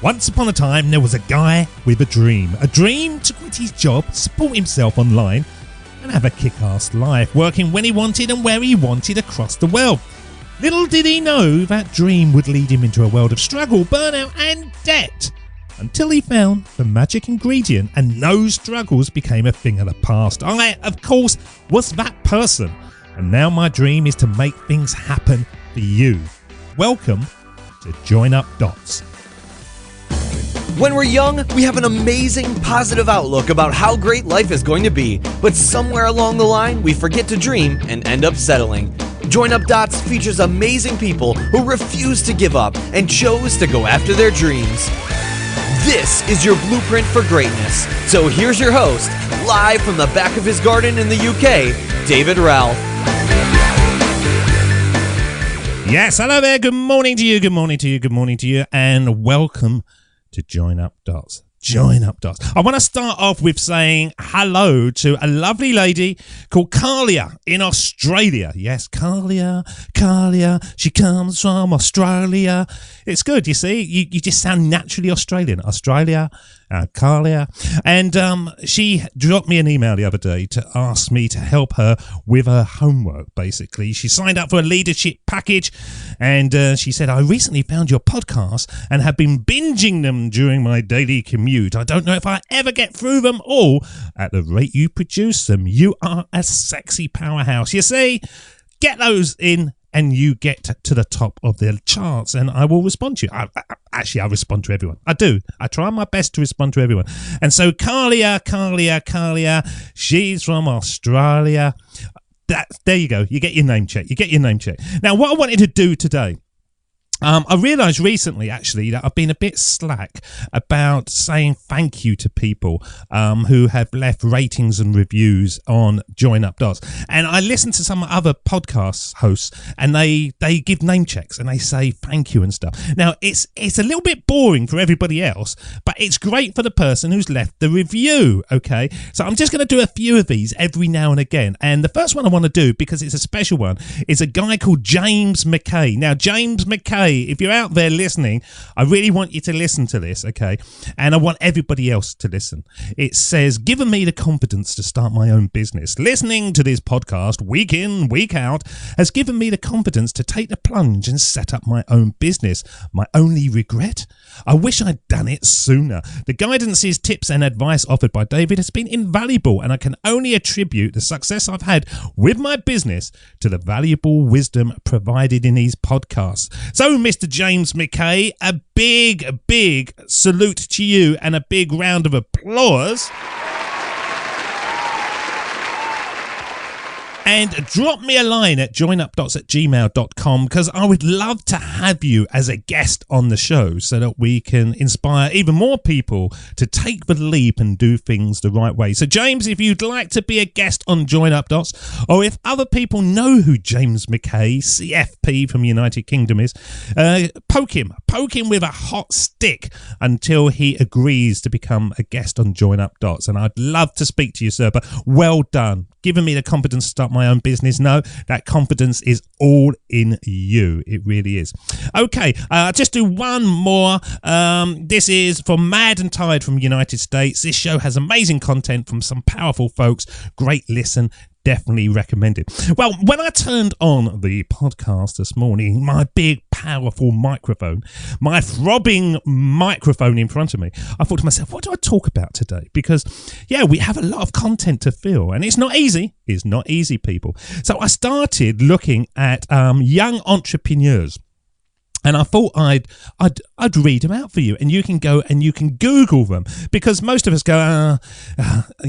Once upon a time, there was a guy with a dream. A dream to quit his job, support himself online, and have a kick-ass life, working when he wanted and where he wanted across the world. Little did he know that dream would lead him into a world of struggle, burnout, and debt. Until he found the magic ingredient and those struggles became a thing of the past. I, of course, was that person. And now my dream is to make things happen for you. Welcome to Join Up Dots. When we're young, we have an amazing, positive outlook about how great life is going to be, but somewhere along the line, we forget to dream and end up settling. Join Up Dots features amazing people who refuse to give up and chose to go after their dreams. This is your blueprint for greatness. So here's your host, live from the back of his garden in the UK, David Ralph. Yes, hello there. Good morning to you, good morning to you, good morning to you, and welcome to Join Up Dots. Join Up Dots. I want to start off with saying hello to a lovely lady called Carlia in Australia. Yes, Carlia. She comes from Australia. It's good, you see. You just sound naturally Australian. Australia, Carlia. And she dropped me an email the other day to ask me to help her with her homework, basically. She signed up for a leadership package and she said, I recently found your podcast and have been binging them during my daily commute. I don't know if I ever get through them all. At the rate you produce them, you are a sexy powerhouse. You see, get those in and you get to the top of the charts and I will respond to you. I respond to everyone. I do. I try my best to respond to everyone. And so Carlia, she's from Australia. There you go. You get your name check. Now, what I wanted to do today, I realised recently, actually, that I've been a bit slack about saying thank you to people who have left ratings and reviews on Join Up Dots. And I listen to some other podcast hosts and they give name checks and they say thank you and stuff. Now, it's a little bit boring for everybody else, but it's great for the person who's left the review, okay? So I'm just going to do a few of these every now and again. And the first one I want to do, because it's a special one, is a guy called James McKay. Now, James McKay, if you're out there listening, I really want you to listen to this, okay? And I want everybody else to listen. It says, given me the confidence to start my own business, listening to this podcast week in, week out, has given me the confidence to take the plunge and set up my own business. My only regret? I wish I'd done it sooner. The guidances, tips and advice offered by David has been invaluable, and I can only attribute the success I've had with my business to the valuable wisdom provided in these podcasts. So, Mr. James McKay, a big salute to you and a big round of applause. And drop me a line at joinupdots@gmail.com because I would love to have you as a guest on the show so that we can inspire even more people to take the leap and do things the right way. So, James, if you'd like to be a guest on Join Up Dots, or if other people know who James McKay, CFP from United Kingdom is, poke him with a hot stick until he agrees to become a guest on Join Up Dots. And I'd love to speak to you, sir, but well done. Giving me the confidence to start my own business. No, that confidence is all in you. It really is. Okay, I'll just do one more. This is from Mad and Tired from United States. This show has amazing content from some powerful folks. Great listen. Definitely recommend it. Well, when I turned on the podcast this morning, my big, powerful microphone, my throbbing microphone in front of me, I thought to myself, what do I talk about today? Because, yeah, we have a lot of content to fill, and it's not easy. It's not easy, people. So I started looking at young entrepreneurs. And I thought I'd read them out for you, and you can go and you can Google them, because most of us go, I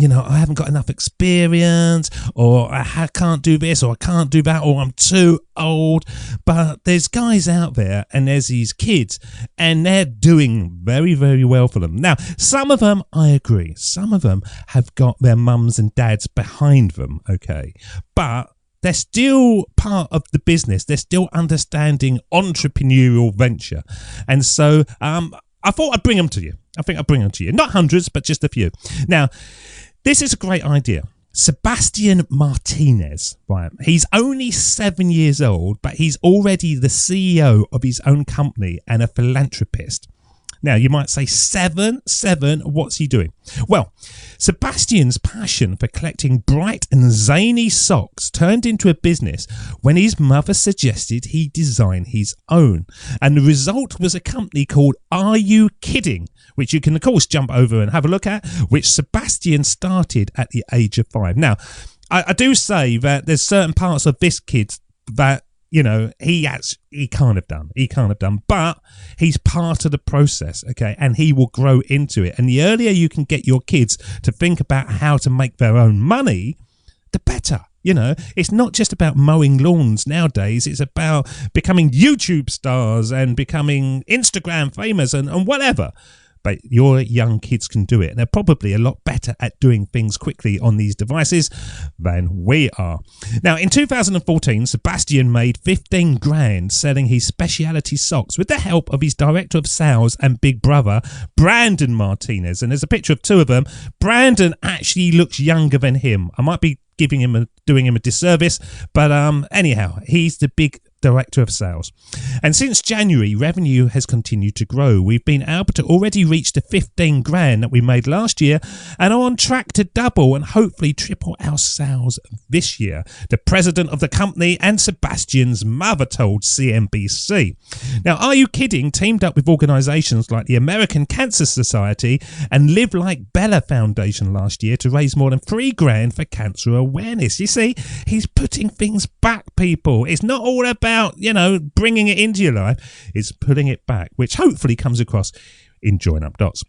haven't got enough experience, or I can't do this, or I can't do that, or I'm too old. But there's guys out there, and there's these kids, and they're doing very, very well for them. Now, some of them, I agree, some of them have got their mums and dads behind them, okay, but they're still part of the business. They're still understanding entrepreneurial venture. And so I thought I'd bring them to you. Not hundreds, but just a few. Now, this is a great idea. Sebastian Martinez, right? He's only 7 years old, but he's already the CEO of his own company and a philanthropist. Now, you might say, seven, what's he doing? Well, Sebastian's passion for collecting bright and zany socks turned into a business when his mother suggested he design his own. And the result was a company called Are You Kidding? Which you can, of course, jump over and have a look at, which Sebastian started at the age of 5. Now, I do say that there's certain parts of this kid that, you know, he can't have done, but he's part of the process, okay, and he will grow into it. And the earlier you can get your kids to think about how to make their own money, the better. You know, it's not just about mowing lawns nowadays. It's about becoming YouTube stars and becoming Instagram famous and whatever. But your young kids can do it. And they're probably a lot better at doing things quickly on these devices than we are. Now, in 2014, Sebastian made 15 grand selling his specialty socks with the help of his director of sales and big brother, Brandon Martinez. And there's a picture of two of them. Brandon actually looks younger than him. I might be doing him a disservice, but anyhow, he's the big director of sales. And since January, revenue has continued to grow. We've been able to already reach the 15 grand that we made last year and are on track to double and hopefully triple our sales this year. The president of the company and Sebastian's mother told CNBC. Now, Are You Kidding? Teamed up with organisations like the American Cancer Society and Live Like Bella Foundation last year to raise more than 3 grand for cancer awareness. You see, he's putting things back, people. It's not all about, you know, bringing it into your life. It's putting it back, which hopefully comes across in Join Up Dots.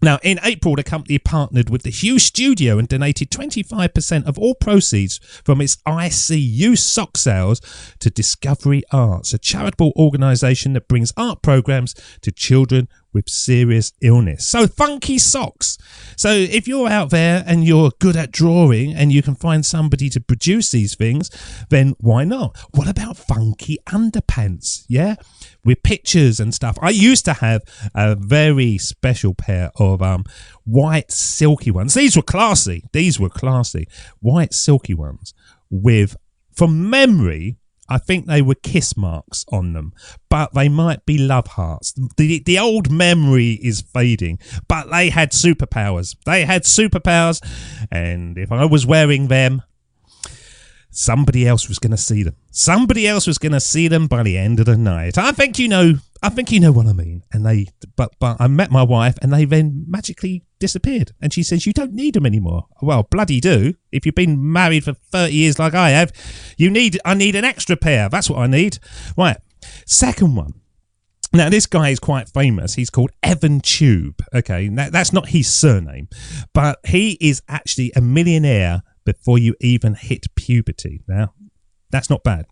Now, in April, the company partnered with the Hughes Studio and donated 25% of all proceeds from its ICU sock sales to Discovery Arts, a charitable organisation that brings art programs to children with serious illness. So, funky socks. So if you're out there and you're good at drawing and you can find somebody to produce these things, then why not? What about funky underpants? Yeah, with pictures and stuff. I used to have a very special pair of white silky ones. These were classy. White silky ones with, from memory, I think they were kiss marks on them, but they might be love hearts. The old memory is fading, but they had superpowers. And if I was wearing them, somebody else was going to see them. Somebody else was going to see them by the end of the night. I think you know what I mean. And but I met my wife, and they then magically disappeared. And she says, "You don't need them anymore." Well, bloody do. If you've been married for 30 years like I have, I need an extra pair. That's what I need. Right. Second one. Now, this guy is quite famous. He's called Evan Tube. Okay, now, that's not his surname, but he is actually a millionaire before you even hit puberty. Now, that's not bad.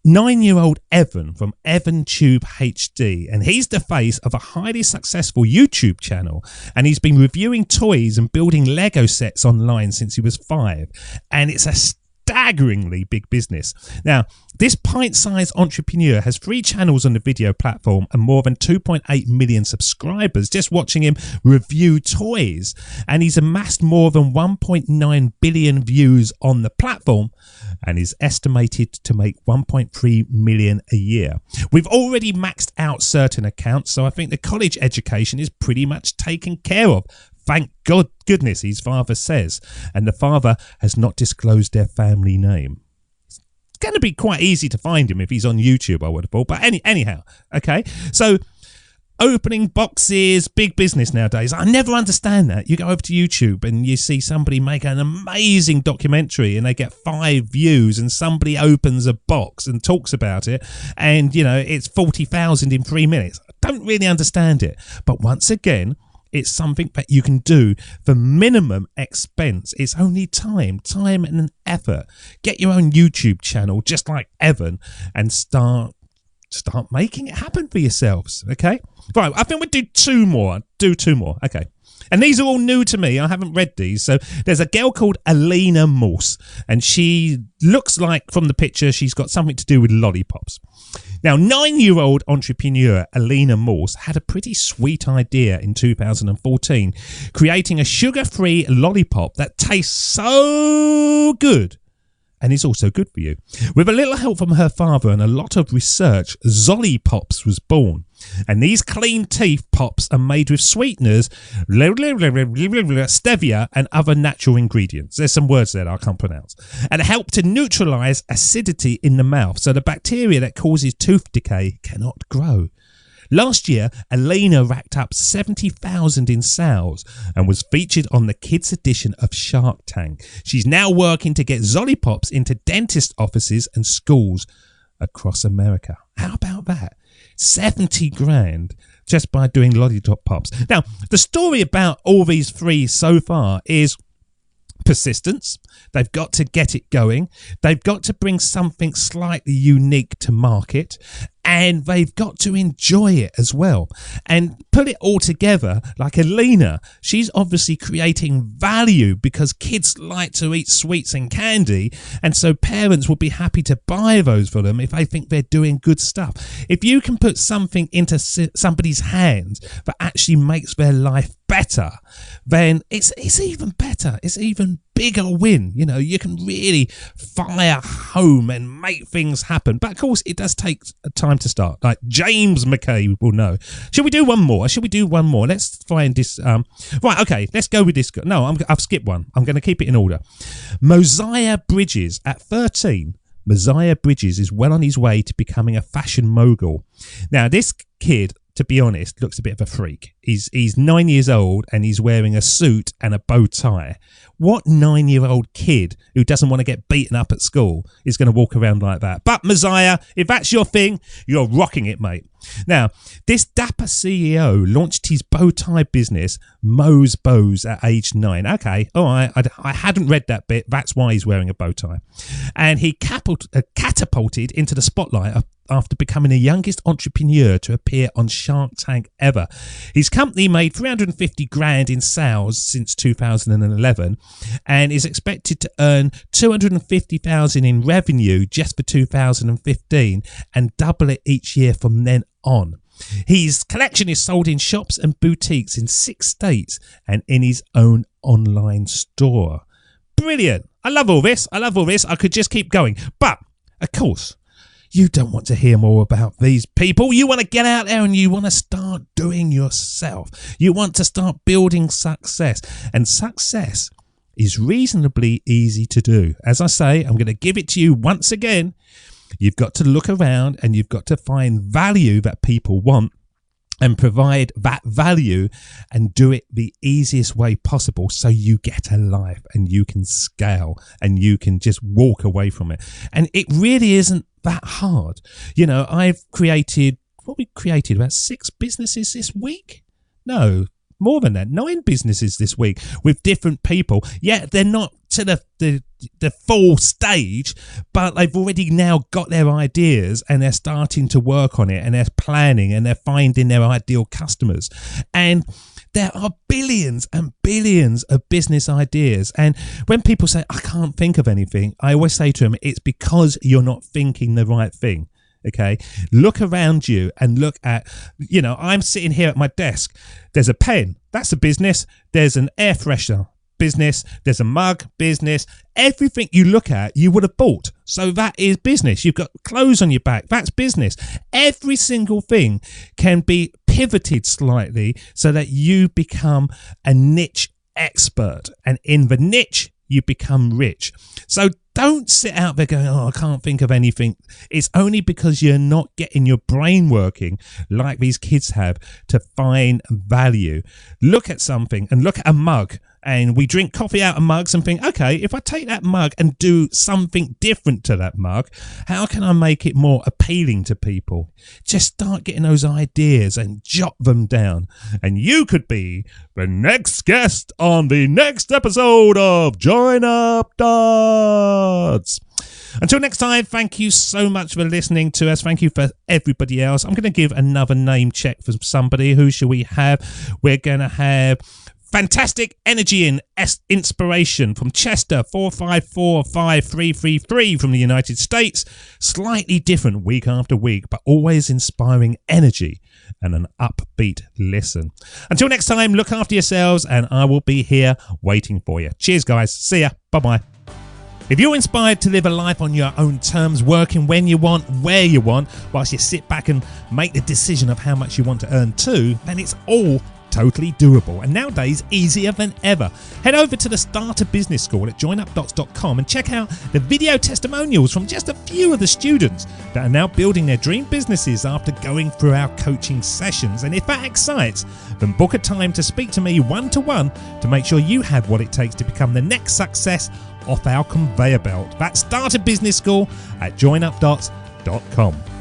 9-year-old Evan from Evan Tube HD, and he's the face of a highly successful YouTube channel, and he's been reviewing toys and building Lego sets online since he was 5, and it's a staggeringly big business. Now, this pint-sized entrepreneur has 3 channels on the video platform and more than 2.8 million subscribers just watching him review toys, and he's amassed more than 1.9 billion views on the platform and is estimated to make 1.3 million a year. We've already maxed out certain accounts, so I think the college education is pretty much taken care of. Thank goodness, his father says, and the father has not disclosed their family name. It's going to be quite easy to find him if he's on YouTube, I would have thought. But anyhow, okay. So, opening boxes, big business nowadays. I never understand that. You go over to YouTube and you see somebody make an amazing documentary and they get 5 views, and somebody opens a box and talks about it, and, you know, it's 40,000 in 3 minutes. I don't really understand it. But once again, it's something that you can do for minimum expense. It's only time and effort. Get your own YouTube channel, just like Evan, and start making it happen for yourselves. Okay, right. I think we'll do 2 more. Okay. And these are all new to me. I haven't read these. So there's a girl called Alina Morse, and she looks like, from the picture, she's got something to do with lollipops. Now, 9-year-old entrepreneur Alina Morse had a pretty sweet idea in 2014, creating a sugar-free lollipop that tastes so good and is also good for you. With a little help from her father and a lot of research, Zollipops was born. And these clean teeth pops are made with sweeteners, stevia, and other natural ingredients. There's some words there that I can't pronounce. And help to neutralise acidity in the mouth so the bacteria that causes tooth decay cannot grow. Last year, Elena racked up 70,000 in sales and was featured on the kids' edition of Shark Tank. She's now working to get Zollipops into dentist offices and schools across America. How about that? 70 grand just by doing lollipop pops. Now, the story about all these three so far is persistence. They've got to get it going. They've got to bring something slightly unique to market, and they've got to enjoy it as well and put it all together. Like Elena, she's obviously creating value because kids like to eat sweets and candy, and so parents will be happy to buy those for them if they think they're doing good stuff. If you can put something into somebody's hands that actually makes their life better, then it's even better. It's even bigger win. You know, you can really fire home and make things happen. But of course, it does take time to start. Like James McKay will know. Should we do one more? Let's find this. Right, okay, let's go with this. No, I've skipped one. I'm going to keep it in order. Mosiah Bridges at 13. Mosiah Bridges is well on his way to becoming a fashion mogul. Now, this kid, to be honest, looks a bit of a freak. He's 9 years old and he's wearing a suit and a bow tie. What 9-year-old kid who doesn't want to get beaten up at school is going to walk around like that? But Mosiah, if that's your thing, you're rocking it, mate. Now, this dapper CEO launched his bow tie business, Mo's Bows, at age 9. Okay, all right, I hadn't read that bit. That's why he's wearing a bow tie. And he catapulted into the spotlight after becoming the youngest entrepreneur to appear on Shark Tank ever. His company made 350 grand in sales since 2011 and is expected to earn 250,000 in revenue just for 2015 and double it each year from then on. His collection is sold in shops and boutiques in 6 states and in his own online store. Brilliant. I love all this. I could just keep going. But, of course, you don't want to hear more about these people. You want to get out there and you want to start doing yourself. You want to start building success. And success is reasonably easy to do. As I say, I'm going to give it to you once again. You've got to look around and you've got to find value that people want and provide that value and do it the easiest way possible so you get a life and you can scale and you can just walk away from it. And it really isn't that hard. You know, I've created about 6 businesses this week. No, more than that, 9 businesses this week with different people. Yeah, they're not to the full stage, but they've already now got their ideas and they're starting to work on it and they're planning and they're finding their ideal customers. And there are billions and billions of business ideas. And when people say, I can't think of anything, I always say to them, it's because you're not thinking the right thing. Okay, look around you and look at, you know, I'm sitting here at my desk. There's a pen. That's a business. There's an air freshener business. There's a mug business. Everything you look at, you would have bought. So that is business. You've got clothes on your back. That's business. Every single thing can be pivoted slightly so that you become a niche expert. And in the niche, you become rich. So don't sit out there going, oh, I can't think of anything. It's only because you're not getting your brain working like these kids have to find value. Look at something and look at a mug. And we drink coffee out of mugs and think, okay, if I take that mug and do something different to that mug, how can I make it more appealing to people? Just start getting those ideas and jot them down. And you could be the next guest on the next episode of Join Up Dots. Until next time, thank you so much for listening to us. Thank you for everybody else. I'm going to give another name check for somebody. Who shall we have? We're going to have fantastic energy and inspiration from Chester 4545333 from the United States. Slightly different week after week, but always inspiring energy and an upbeat listen. Until next time, look after yourselves and I will be here waiting for you. Cheers, guys. See ya. Bye-bye. If you're inspired to live a life on your own terms, working when you want, where you want, whilst you sit back and make the decision of how much you want to earn too, then it's all totally doable, and nowadays easier than ever. Head over to the Starter Business School at joinupdots.com and check out the video testimonials from just a few of the students that are now building their dream businesses after going through our coaching sessions. And if that excites, then book a time to speak to me one-to-one to make sure you have what it takes to become the next success off our conveyor belt. That's Starter Business School at joinupdots.com.